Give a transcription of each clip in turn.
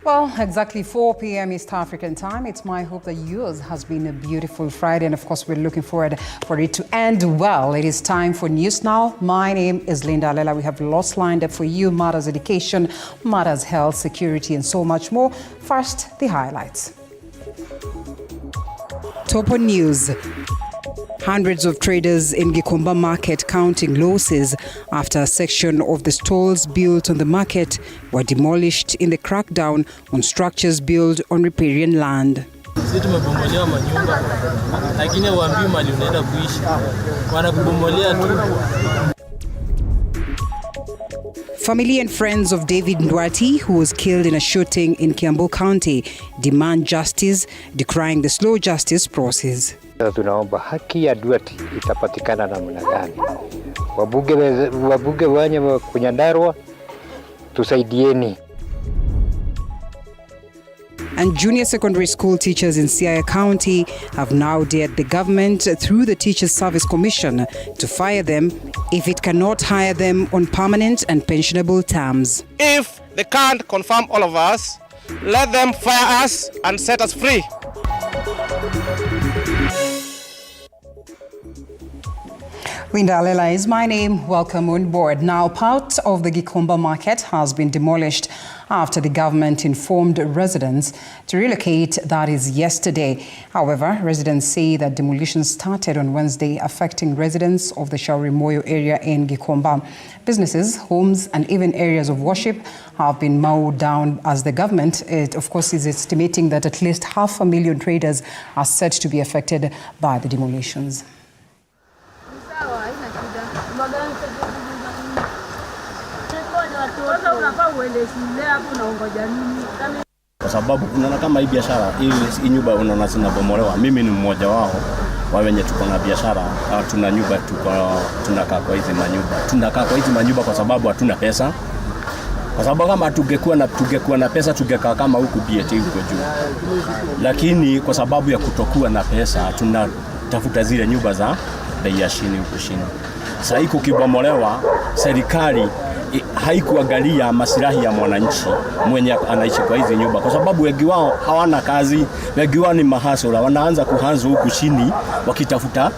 Well, exactly 4 p.m. East African time. It's my hope that yours has been a beautiful Friday. And of course, we're looking forward for it to end well. It is time for News Now. My name is Linda Lela. We have lots lined up for you. Matters education, matters health, security, and so much more. First, the highlights. Top on news. Hundreds of traders in Gikomba market counting losses after a section of the stalls built on the market were demolished in the crackdown on structures built on riparian land. Sisi tumebomolewa manyumba lakini waambii mali unaenda kuishi wanakubomolea tu. Family and friends of David Ndwati, who was killed in a shooting in Kiambu County, demand justice, decrying the slow justice process. Tunaomba haki ya Ndwati itapatikana namna gani? Wabunge wenye kunyandarwa tusaidieni. And junior secondary school teachers in Siaya County have now dared the government through the Teachers Service Commission to fire them if it cannot hire them on permanent and pensionable terms. If they can't confirm all of us, let them fire us and set us free. Linda Lela is my name. Welcome on board. Now, part of the Gikomba market has been demolished after the government informed residents to relocate, that is yesterday. However, residents say that demolition started on Wednesday, affecting residents of the Shauri Moyo area in Gikomba. Businesses, homes, and even areas of worship have been mowed down as the government, of course, is estimating that at least 500,000 traders are said to be affected by the demolitions. Kwa sababu unaona kama hii biashara hii nyumba unaona zinabomolewa. Mimi ni mmoja wao wa wenye tuko na biashara, tuna nyumba tunakaa kwa hizi manyumba. Tunakaa kwa hizi manyumba kwa sababu hatuna pesa. Kwa sababu kama tungekuwa na pesa tungekaa kama huku BAT huko juu. Lakini kwa sababu ya kutokuwa na pesa tunatafuta zile nyumba za bei ya chini huko chini. Sasa hii kukibomolewa, serikali haikuangalia maslahi ya mwananchi mwenye anaishi kwa hizi nyumba, kwa sababu wengi wao hawana kazi, wengi wao ni mahasura, wanaanza kuhanza huku chini wakitafuta.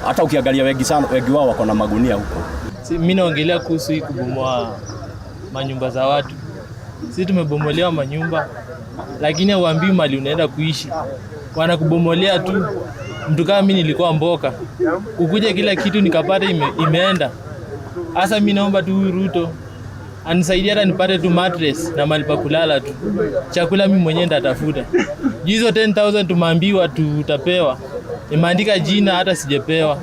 Hata ukiangalia wengi wao wako na magunia huko. Mimi naongelea kuhusu hii kubomoa manyumba za watu. Sisi tumebomolewa manyumba lakini waambii mali unaenda kuishi wanakubomolea tu. Mtu kama mimi nilikuwa mboka, ukuja kila kitu nikapata imeenda. Asa mimi naomba tu Ruto anisaidie hata nipate tu mattress na mahali pa kulala tu. Chakula mimi mwenyewe ndatafuta. Hizo 10,000 tumeambiwa tutapewa. Nimeandika jina hata sijapewa.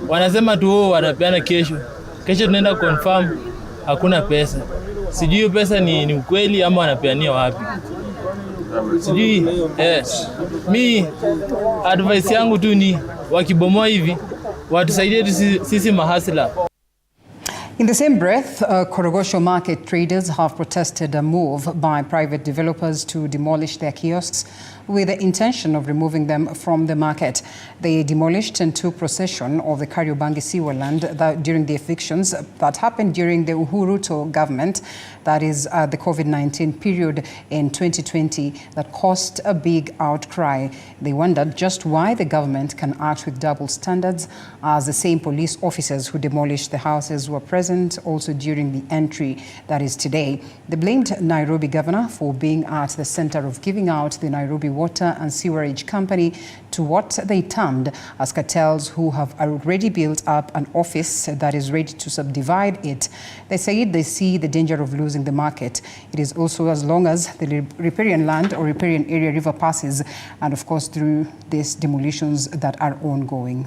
Wanasema tu wanapeana kesho. Kesho tunaenda confirm hakuna pesa. Sijui pesa ni ukweli ama wanapeania wapi. Sijui mi advice yangu tu ni wakibomoa hivi watusaidie sisi mahasla. In the same breath, Korogosho market traders have protested a move by private developers to demolish their kiosks with the intention of removing them from the market. They demolished and took possession of the Kariobangi Sewer land during the evictions that happened during the Uhuru government, that is the COVID-19 period in 2020, that caused a big outcry. They wondered just why the government can act with double standards, as the same police officers who demolished the houses were present also during the entry, that is today. They blamed Nairobi governor for being at the center of giving out the Nairobi Water and Sewerage Company to what they termed as cartels who have already built up an office that is ready to subdivide it. They say they see the danger of losing the market. It is also as long as the riparian land or riparian area river passes, and of course through these demolitions that are ongoing.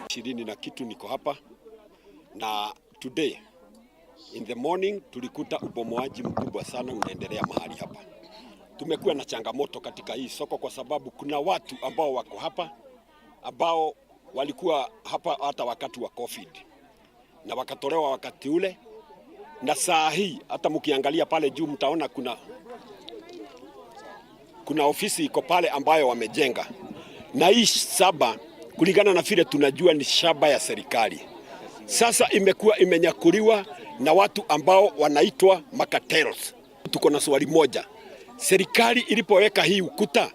Shirini na kitu niko hapa na today in the morning tulikuta ubomoaji mkubwa sana unaendelea mahali hapa. Tumekuwa na changamoto katika hii soko kwa sababu kuna watu ambao wako hapa ambao walikuwa hapa hata wakati wa COVID na wakatolewa wakati ule, na saa hii hata mkiangalia pale juu mtaona kuna ofisi iko pale ambayo wamejenga, na hii shamba kulingana na vile tunajua ni shamba ya serikali. sasa imekuwa imenyakuliwa na watu ambao wanaitwa cartels. Tuko na swali moja. Serikali ilipoweka hii ukuta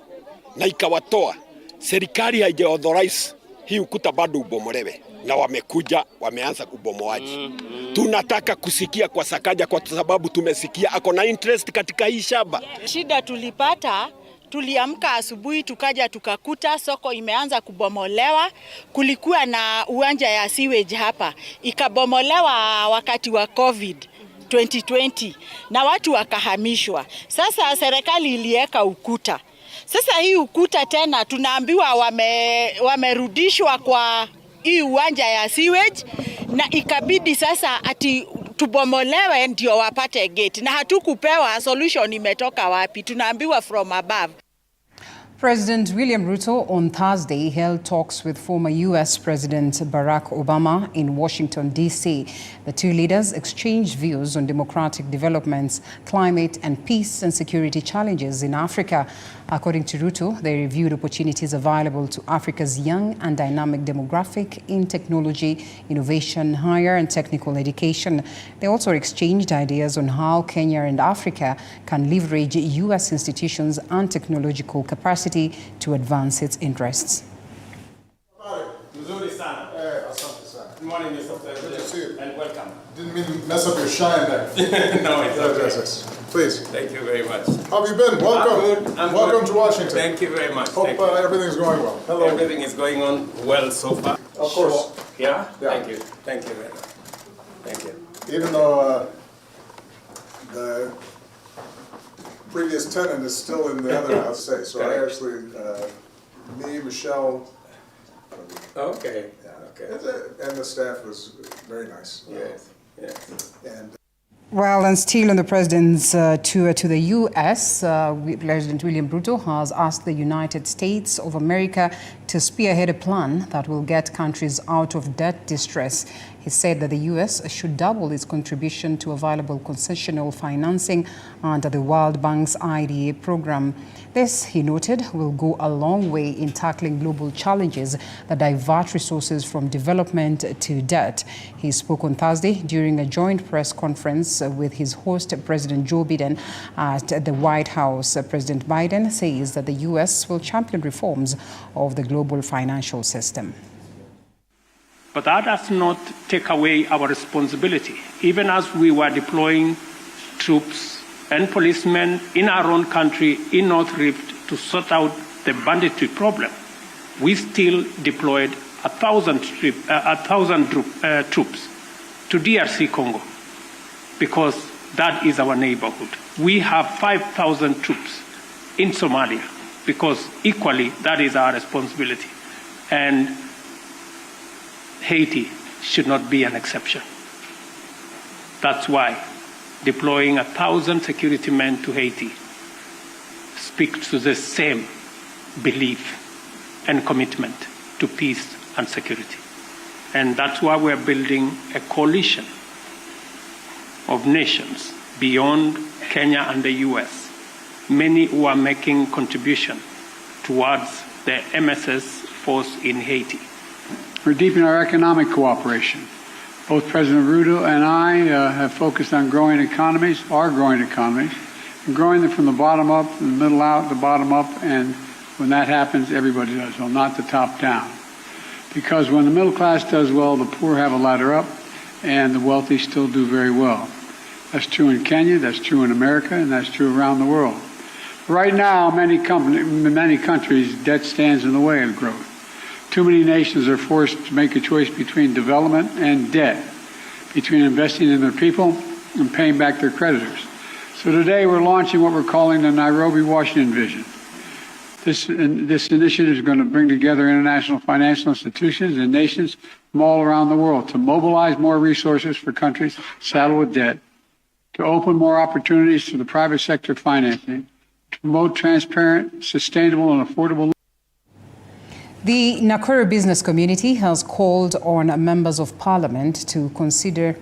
na ikawatoa, serikali haijaauthorize hii ukuta bado ubomolewe, na wamekuja wameanza ubomoaji. Tunataka kusikia kwa Sakaja kwa sababu tumesikia ako na interest katika hii shamba. Shida tulipata, tuliamka asubuhi tukaja tukakuta soko imeanza kubomolewa. Kulikuwa na uwanja ya sewage hapa, ikabomolewa wakati wa COVID 2020 na watu wakahamishwa. Sasa serikali iliweka ukuta. Sasa hii ukuta tena tunaambiwa wamerudishwa kwa hii uwanja ya sewage, na ikabidi sasa ati tubomolewe ndio wapate gate, na hatukupewa solution imetoka wapi, tunaambiwa from above. President William Ruto on Thursday held talks with former U.S. President Barack Obama in Washington, D.C. The two leaders exchanged views on democratic developments, climate and peace and security challenges in Africa. According to Ruto, they reviewed opportunities available to Africa's young and dynamic demographic in technology, innovation, higher and technical education. They also exchanged ideas on how Kenya and Africa can leverage U.S. institutions and technological capacity to advance its interests. Good morning, Mr. President. Good to see you. And welcome. Didn't mean to mess up your shine there. No, it's okay. Yes. Please. Thank you very much. How have you been? Welcome. I'm Welcome good. to Washington. Thank you very much. Hope everything's going well. Hello. Everything is going on well so far. Of course. Sure. Yeah? Yeah. Thank you. Thank you very much. Thank you. Even though the previous tenant is still in the other house, so I actually, me, Michelle, Okay. yeah, Okay. and the staff was very nice. Yes. Yes. And Well, and still on the president's tour to the U.S., President William Ruto has asked the United States of America to spearhead a plan that will get countries out of debt distress. He said that the U.S. should double its contribution to available concessional financing under the World Bank's IDA program. This, he noted, will go a long way in tackling global challenges that divert resources from development to debt. He spoke on Thursday during a joint press conference with his host, President Joe Biden, at the White House. President Biden says that the U.S. will champion reforms of the global financial system. But that does not take away our responsibility. Even as we were deploying troops and policemen in our own country, in North Rift, to sort out the banditry problem, we still deployed 1,000 troops to DRC Congo, because that is our neighborhood. We have 5,000 troops in Somalia, because equally that is our responsibility. And Haiti should not be an exception. That's why deploying 1,000 security men to Haiti speaks to the same belief and commitment to peace and security. And that's why we're building a coalition of nations beyond Kenya and the US, many who are making contribution towards the MSS force in Haiti. We're deepening our economic cooperation. Both President Ruto and I have focused on growing economies, and growing them from the bottom up, the middle out, the bottom up, and when that happens, everybody does well, not the top down. Because when the middle class does well, the poor have a ladder up, and the wealthy still do very well. That's true in Kenya, that's true in America, and that's true around the world. Right now, many countries, debt stands in the way of growth. Too many nations are forced to make a choice between development and debt, between investing in their people and paying back their creditors. So today we're launching what we're calling the Nairobi, Washington Vision. This initiative is going to bring together international financial institutions and nations from all around the world to mobilize more resources for countries saddled with debt, to open more opportunities to the private sector financing, to promote transparent, sustainable, and affordable. The Nakuru business community has called on members of parliament to consider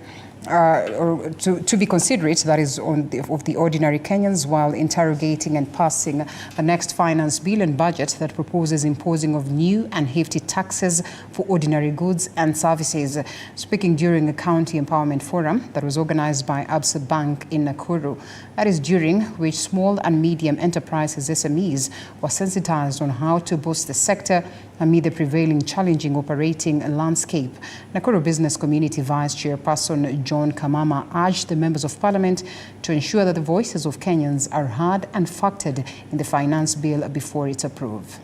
or to be considerate, that is, of the ordinary Kenyans, while interrogating and passing the next finance bill and budget that proposes imposing of new and hefty taxes for ordinary goods and services. Speaking during a county empowerment forum that was organized by Absa Bank in Nakuru, that is during which small and medium enterprises (SMEs) were sensitized on how to boost the sector amid the prevailing challenging operating landscape. Nakuru Business Community Vice Chairperson John Kamama urged the members of parliament to ensure that the voices of Kenyans are heard and factored in the finance bill before it's approved.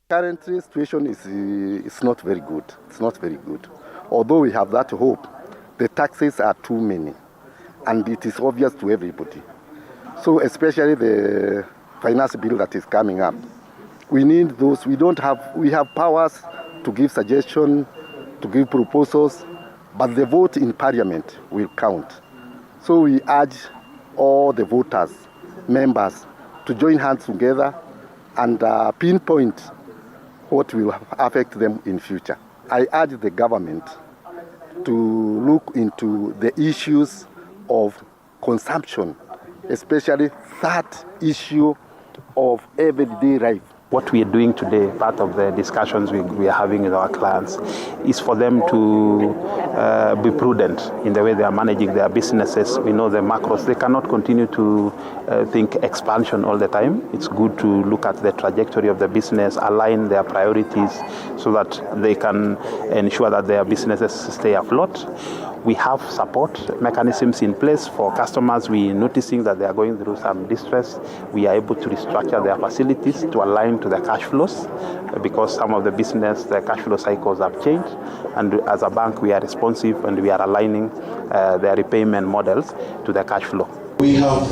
Currently, situation is not very good. It's not very good. Although we have that hope, the taxes are too many, and it is obvious to everybody. So especially the finance bill that is coming up, we need those. We have powers to give suggestions, to give proposals, but the vote in parliament will count. So we urge all the voters, members, to join hands together and pinpoint what will affect them in future. I urge the government to look into the issues of consumption, especially that issue of everyday life. What we are doing today, part of the discussions we are having with our clients, is for them to be prudent in the way they are managing their businesses. We know the macros, they cannot continue to think expansion all the time. It's good to look at the trajectory of the business, align their priorities so that they can ensure that their businesses stay afloat. We have support mechanisms in place for customers. We are noticing that they are going through some distress. We are able to restructure their facilities to align to the cash flows because some of the business, the cash flow cycles have changed. And as a bank, we are responsive and we are aligning their repayment models to the cash flow. We have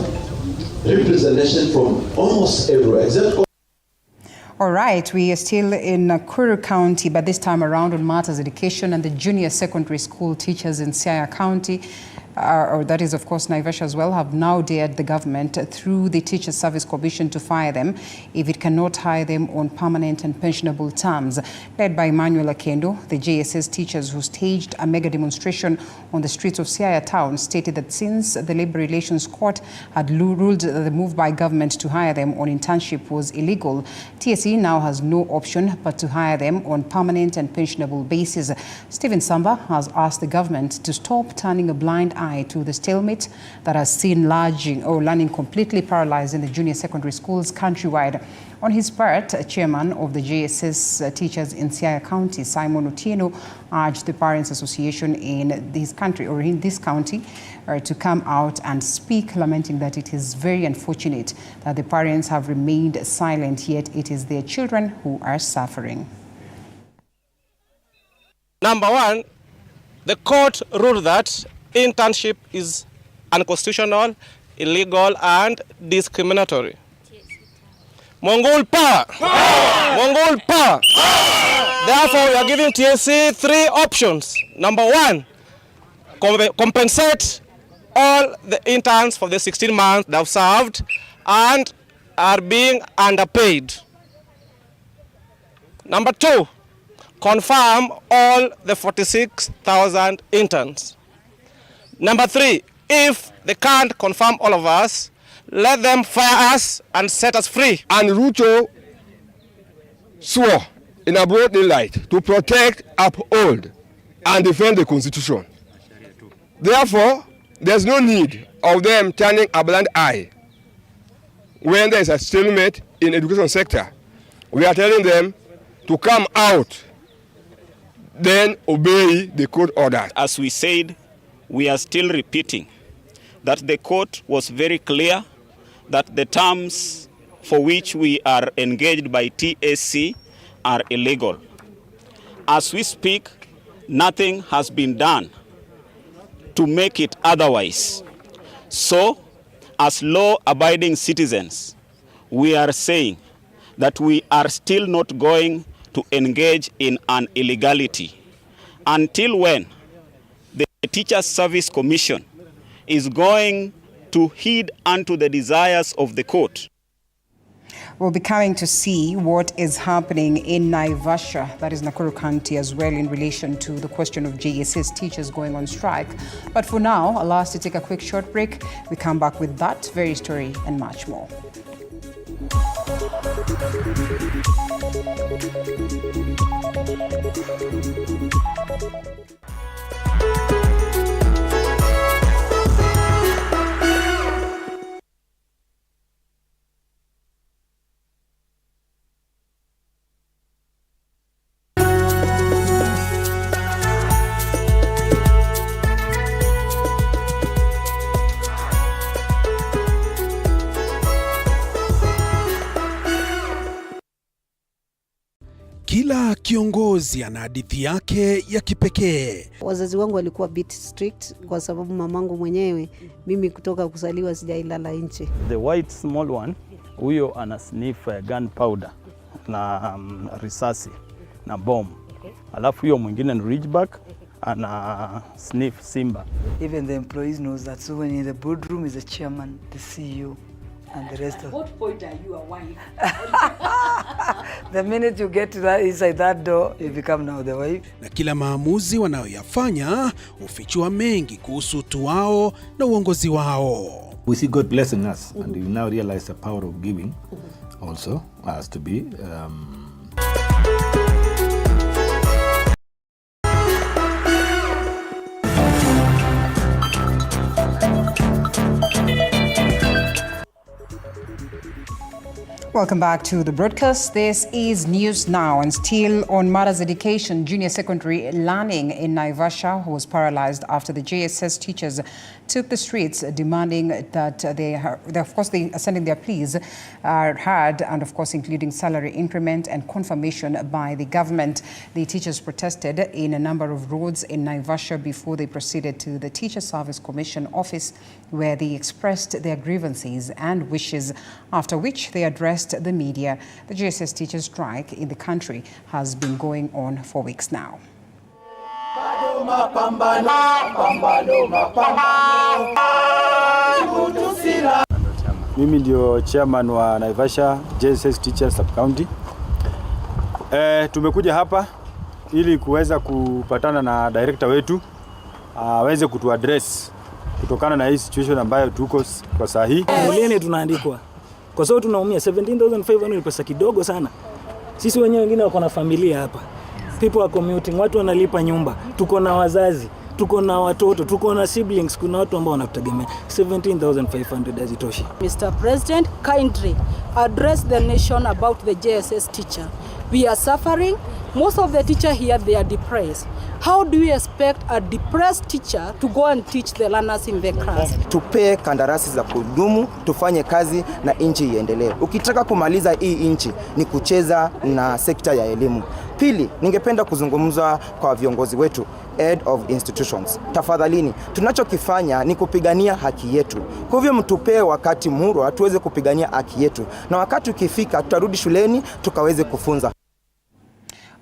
representation from almost everywhere, except all right, we are still in Nakuru County, but this time around on matters education, and the junior secondary school teachers in Siaya County, or that is of course Naivasha as well, have now dared the government through the Teacher Service Commission to fire them if it cannot hire them on permanent and pensionable terms. Led by Emmanuel Akendo, the JSS teachers who staged a mega demonstration on the streets of Siaya town stated that since the Labour Relations Court had ruled that the move by government to hire them on internship was illegal, TSC now has no option but to hire them on permanent and pensionable basis. Stephen Samba has asked the government to stop turning a blind eye to the stalemate that has seen learning completely paralyzed in the junior secondary schools countrywide. On his part, chairman of the JSS teachers in Siaya County, Simon Otieno, urged the Parents Association in this country or in this county to come out and speak, lamenting that it is very unfortunate that the parents have remained silent, yet it is their children who are suffering. Number one, the court ruled that internship is unconstitutional, illegal, and discriminatory. Mongol power! Mongol power! Therefore, we are giving TSC 3 options. Number one, compensate all the interns for the 16 months they have served and are being underpaid. Number two, confirm all the 46,000 interns. Number three, if they can't confirm all of us, let them fire us and set us free. And Ruto swore in a broad daylight to protect, uphold, and defend the Constitution. Therefore, there's no need of them turning a blind eye when there is a stalemate in the education sector. We are telling them to come out, then obey the court orders. As we said, we are still repeating that the court was very clear that the terms for which we are engaged by TSC are illegal. As we speak, nothing has been done to make it otherwise. So, as law-abiding citizens, we are saying that we are still not going to engage in an illegality until when the Teacher Service Commission is going to heed unto the desires of the court. We'll be coming to see what is happening in Naivasha, that is Nakuru County, as well in relation to the question of JSS teachers going on strike. But for now, allow us to take a quick short break. We come back with that very story and much more. Kila kiongozi ana hadithi yake ya kipekee. Wazazi wangu walikuwa bit strict kwa sababu mamangu mwenyewe, mimi kutoka kuzaliwa sijailala nje. The white small one, huyo ana sniff gunpowder na risasi na bomb. Alafu huyo mwingine ni Ridgeback ana sniff simba. Even the employees knows that, so when in the boardroom is the chairman, the CEO and the rest of. At what point are you a wife? The minute you get to that inside that door, you become now the wife. Na kila maamuzi wanayoyafanya hufichua mengi kuhusu utu wao na uongozi wao. We see God blessing us, and we now realize the power of giving also has to be Welcome back to the broadcast. This is News Now, and still on matters education, junior secondary learning in Naivasha was paralyzed after the JSS teachers took the streets demanding that they are sending their pleas heard, and of course including salary increment and confirmation by the government. The teachers protested in a number of roads in Naivasha before they proceeded to the Teacher Service Commission office, where they expressed their grievances and wishes, after which they addressed the media. The JSS teachers strike in the country has been going on for weeks now. Mimi ndio chairman wa Naivasha JSS Teachers Sub County. Tumekuja hapa ili kuweza kupatana na director wetu aweze kutuaddress kutokana na hii situation ambayo tuko kwa saa hii. Muleni tunaandikwa. Kwa sababu tunaumia 17,500 ni pesa kidogo sana. Sisi wenyewe wengine wako na familia hapa. People are commuting, watu wanalipa nyumba. Tuko na wazazi, tuko na watoto, tuko na siblings, kuna watu ambao wanatutegemea. 17,500 hazitoshi. Mr. President, kindly address the nation about the JSS teacher. We are suffering. Most of the teachers here, they are depressed. How do you expect a depressed teacher to go and teach the learners in the class? Tupe kandarasi za kudumu, tufanye kazi na nchi iendelee. Ukitaka kumaliza hii nchi ni kucheza na sekta ya elimu. Pili, ningependa kuzungumza kwa viongozi wetu, head of institutions. Tafadhalini, tunachokifanya ni kupigania haki yetu. Kwa hivyo mtupe wakati murwa tuweze kupigania haki yetu. Na wakati ukifika tutarudi shuleni tukaweze kufunza.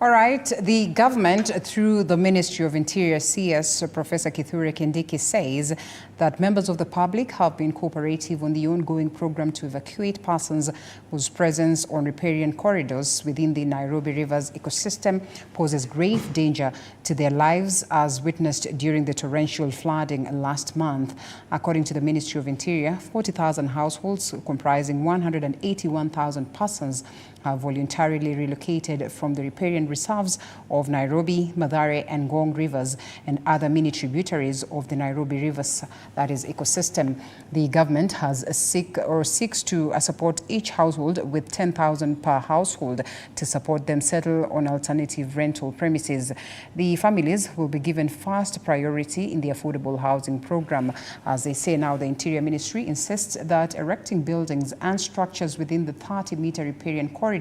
All right, the government, through the Ministry of Interior CS, Professor Kithure Kindiki, says that members of the public have been cooperative on the ongoing program to evacuate persons whose presence on riparian corridors within the Nairobi River's ecosystem poses grave danger to their lives, as witnessed during the torrential flooding last month. According to the Ministry of Interior, 40,000 households comprising 181,000 persons have voluntarily relocated from the riparian reserves of Nairobi, Mathare and Ngong rivers and other mini tributaries of the Nairobi River's ecosystem. The government seeks to support each household with 10,000 per household to support them settle on alternative rental premises. The families will be given first priority in the affordable housing program. As they say now, the Interior Ministry insists that erecting buildings and structures within the 30-meter riparian corridor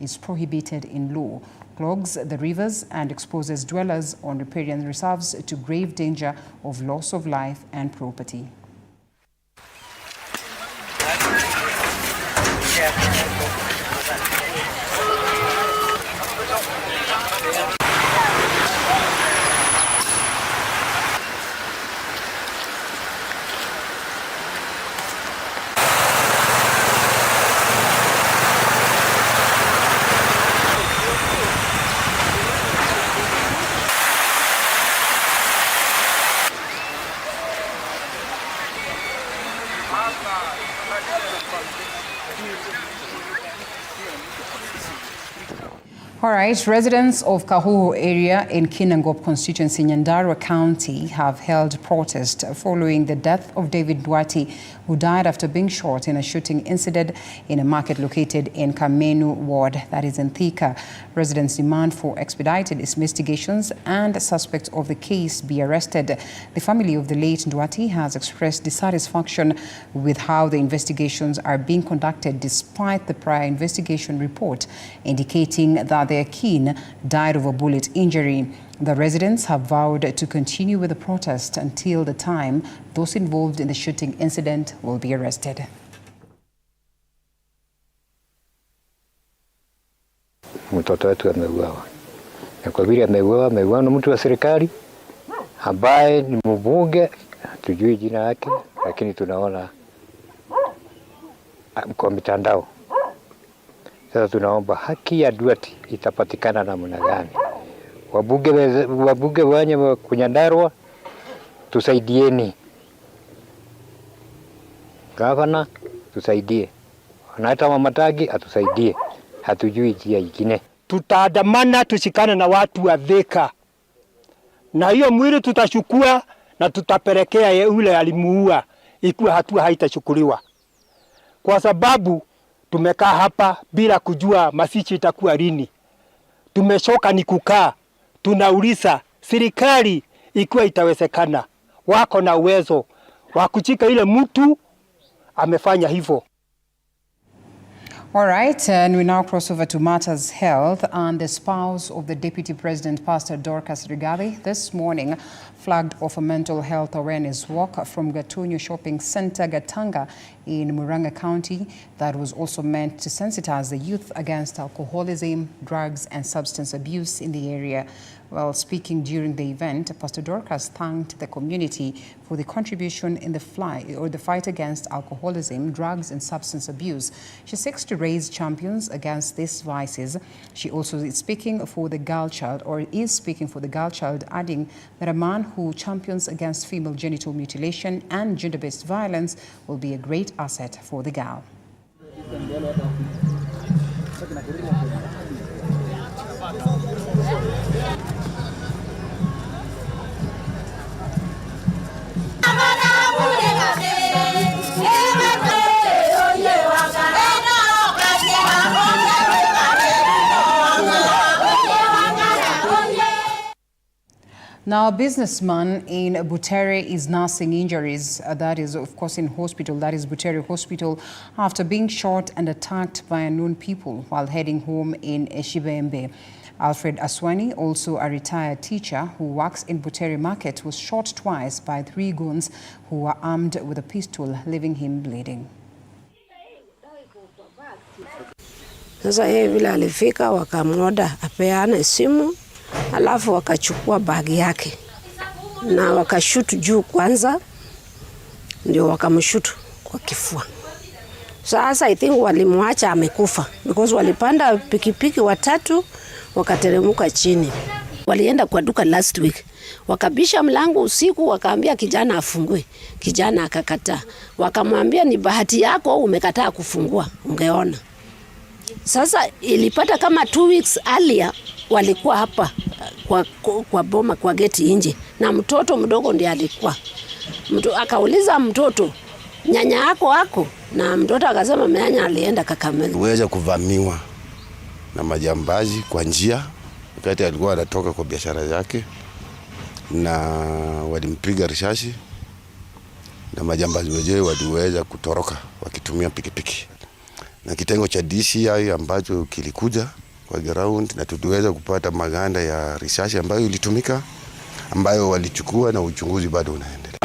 is prohibited in law, clogs the rivers and exposes dwellers on riparian reserves to grave danger of loss of life and property. All right, residents of Kahuho area in Kinangop constituency, Nyandarua County, have held protest following the death of David Duarte, who died after being shot in a shooting incident in a market located in Kamenu ward, that is in Thika. Residents demand for expedited investigations and suspects of the case be arrested. The family of the late Duarte has expressed dissatisfaction with how the investigations are being conducted despite the prior investigation report indicating that their kin died of a bullet injury. The residents have vowed to continue with the protest until the time those involved in the shooting incident will be arrested. Mtoto wetu ameuawa. Na kwa vile ameuawa na mtu wa serikali ambaye ni mbunge, hatujui jina lake, lakini tunaona kwa mitandao. Sasa tunaomba haki ya Duarte itapatikana namna gani? Wabunge wenye Nyandarua tusaidieni. Gavana tusaidie. Hata Mamatagi atusaidie. Hatujui njia nyingine. Tutaandamana tushikane na watu wa Thika. Na hiyo mwili tutachukua na tutapelekea yule alimuua ikiwa hatua haitachukuliwa. Kwa sababu tumekaa hapa bila kujua mazishi itakuwa lini. Tumeshoka ni kukaa. Tunauliza serikali ikiwa itawezekana, wako na uwezo wa kuchika ile mtu amefanya hivyo. All right, and we now cross over to matters health, and the spouse of the Deputy President, Pastor Dorcas Rigathi, this morning flagged off a mental health awareness walk from Gatunyo Shopping Center, Gatanga, in Murang'a County that was also meant to sensitize the youth against alcoholism, drugs, and substance abuse in the area. While speaking during the event, Pastor Dorcas thanked the community for the contribution in the fight against alcoholism, drugs, and substance abuse. She seeks to raise champions against these vices. She also is speaking for the girl child, adding that a man who champions against female genital mutilation and gender-based violence will be a great asset for the girl. Now, a businessman in Butere is nursing injuries, that is, of course, in hospital, that is Butere Hospital, after being shot and attacked by unknown people while heading home in Eshibembe. Alfred Aswani, also a retired teacher who works in Butere Market, was shot twice by 3 goons who were armed with a pistol, leaving him bleeding. Sasa yeye vile alifika wakamwoda apeane simu, alafu wakachukua bagi yake na wakashutu juu kwanza, ndio wakamshutu kwa kifua. Sasa I think walimwacha amekufa because walipanda pikipiki watatu wakateremka chini. Walienda kwa duka last week, wakabisha mlango usiku, wakaambia kijana afungue. Kijana akakataa. Wakamwambia ni bahati yako umekataa kufungua, ungeona. Sasa ilipata kama 2 weeks earlier walikuwa hapa kwa boma kwa geti nje, na mtoto mdogo ndiye alikuwa. Akauliza mtoto, nyanya yako ako? Na mtoto akasema nyanya alienda Kakamega. Uweza kuvamiwa na majambazi kwa njia wakati alikuwa anatoka kwa biashara yake, na walimpiga risasi, na majambazi wenyewe waliweza kutoroka wakitumia pikipiki. Na kitengo cha DCI ambacho kilikuja kwa ground, na tuliweza kupata maganda ya risasi ambayo ilitumika, ambayo walichukua, na uchunguzi bado unaendelea.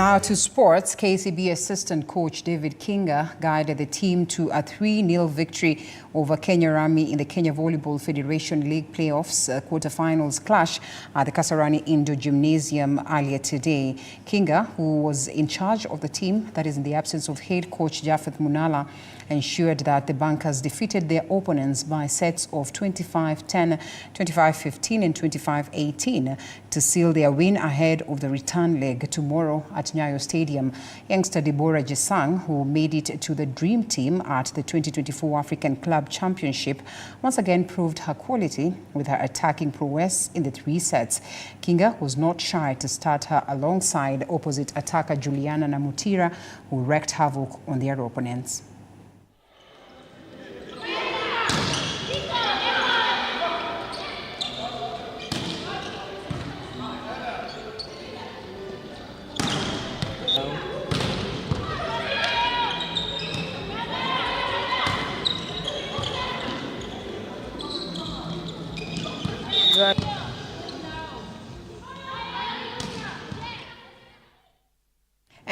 Now to sports. KCB assistant coach David Kinga guided the team to a 3-0 victory over Kenya Army in the Kenya Volleyball Federation League playoffs quarterfinals clash at the Kasarani Indoor Gymnasium earlier today. Kinga, who was in charge of the team, that is in the absence of head coach Japheth Munala, ensured that the Bankers defeated their opponents by sets of 25-10, 25-15 and 25-18 to seal their win ahead of the return leg tomorrow at Nyayo Stadium. Youngster Deborah Jesang, who made it to the dream team at the 2024 African Club Championship, once again proved her quality with her attacking prowess in the 3 sets. Kinga was not shy to start her alongside opposite attacker Juliana Namutira, who wreaked havoc on their opponents.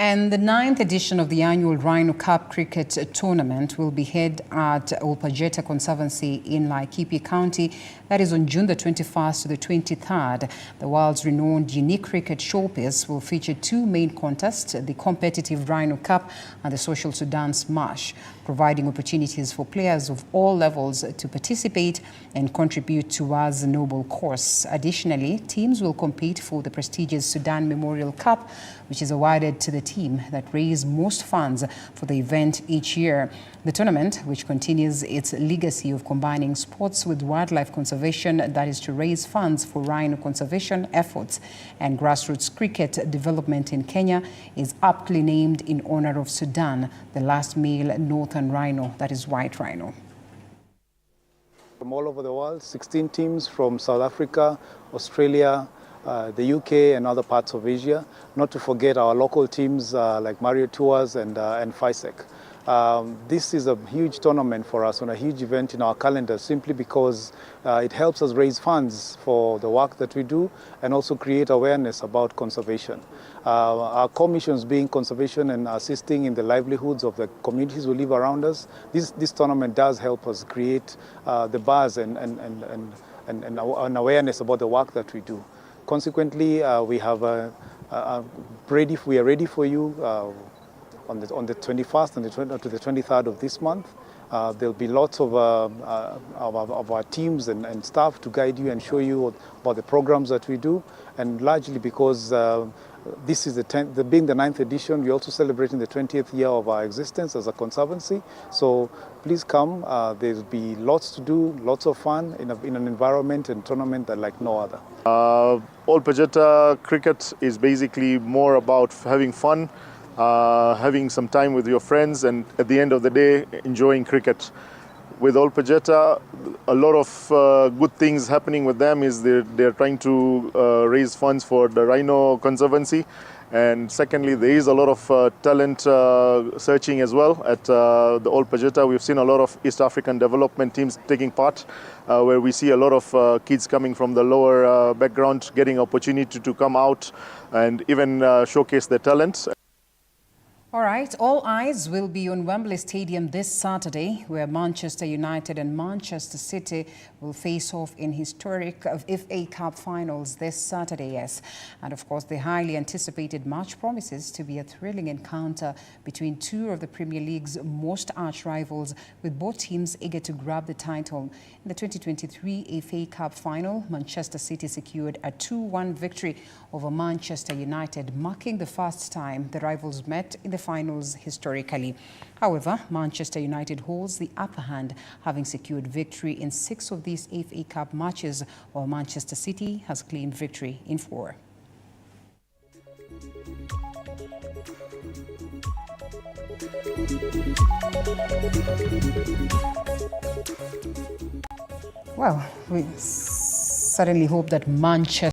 And the 9th edition of the annual Rhino Cup Cricket Tournament will be held at Olpajeta Conservancy in Laikipia County. That is on June the 21st to the 23rd. The world's renowned unique cricket showpiece will feature 2 main contests, the competitive Rhino Cup and the Social Sudan Smash, providing opportunities for players of all levels to participate and contribute towards the noble cause. Additionally, teams will compete for the prestigious Sudan Memorial Cup, which is awarded to the team that raise most funds for the event each year. The tournament, which continues its legacy of combining sports with wildlife conservation, that is to raise funds for rhino conservation efforts and grassroots cricket development in Kenya, is aptly named in honor of Sudan, the last male northern rhino, that is white rhino. From all over the world, 16 teams from South Africa, Australia, the UK and other parts of Asia, not to forget our local teams like Marriott Tours and FISEC. This is a huge tournament for us, and a huge event in our calendar, simply because it helps us raise funds for the work that we do and also create awareness about conservation. Our core missions being conservation and assisting in the livelihoods of the communities who live around us. This tournament does help us create the buzz and awareness about the work that we do. Consequently, we are ready for you on the 21st and to the 23rd of this month. There'll be lots of our teams and staff to guide you and show you about the programs that we do. And largely because this is being the 9th edition, we're also celebrating the 20th year of our existence as a conservancy. So please come. There'll be lots to do, lots of fun in an environment and tournament that like no other. Olpajeta cricket is basically more about having fun, having some time with your friends, and at the end of the day, enjoying cricket. With Olpajeta, a lot of good things happening with them is they're trying to raise funds for the Rhino Conservancy. And secondly, there is a lot of talent searching as well at the Olpajeta. We've seen a lot of East African development teams taking part, where we see a lot of kids coming from the lower background getting opportunity to come out and even showcase their talents. All right, all eyes will be on Wembley Stadium this Saturday, where Manchester United and Manchester City will face off in historic FA Cup finals this Saturday, yes. And of course, the highly anticipated match promises to be a thrilling encounter between 2 of the Premier League's most arch rivals, with both teams eager to grab the title. In the 2023 FA Cup final, Manchester City secured a 2-1 victory over Manchester United, marking the first time the rivals met in the finals historically. However, Manchester United holds the upper hand, having secured victory in 6 of these FA Cup matches, while Manchester City has claimed victory in 4. Well, we certainly hope that Manchester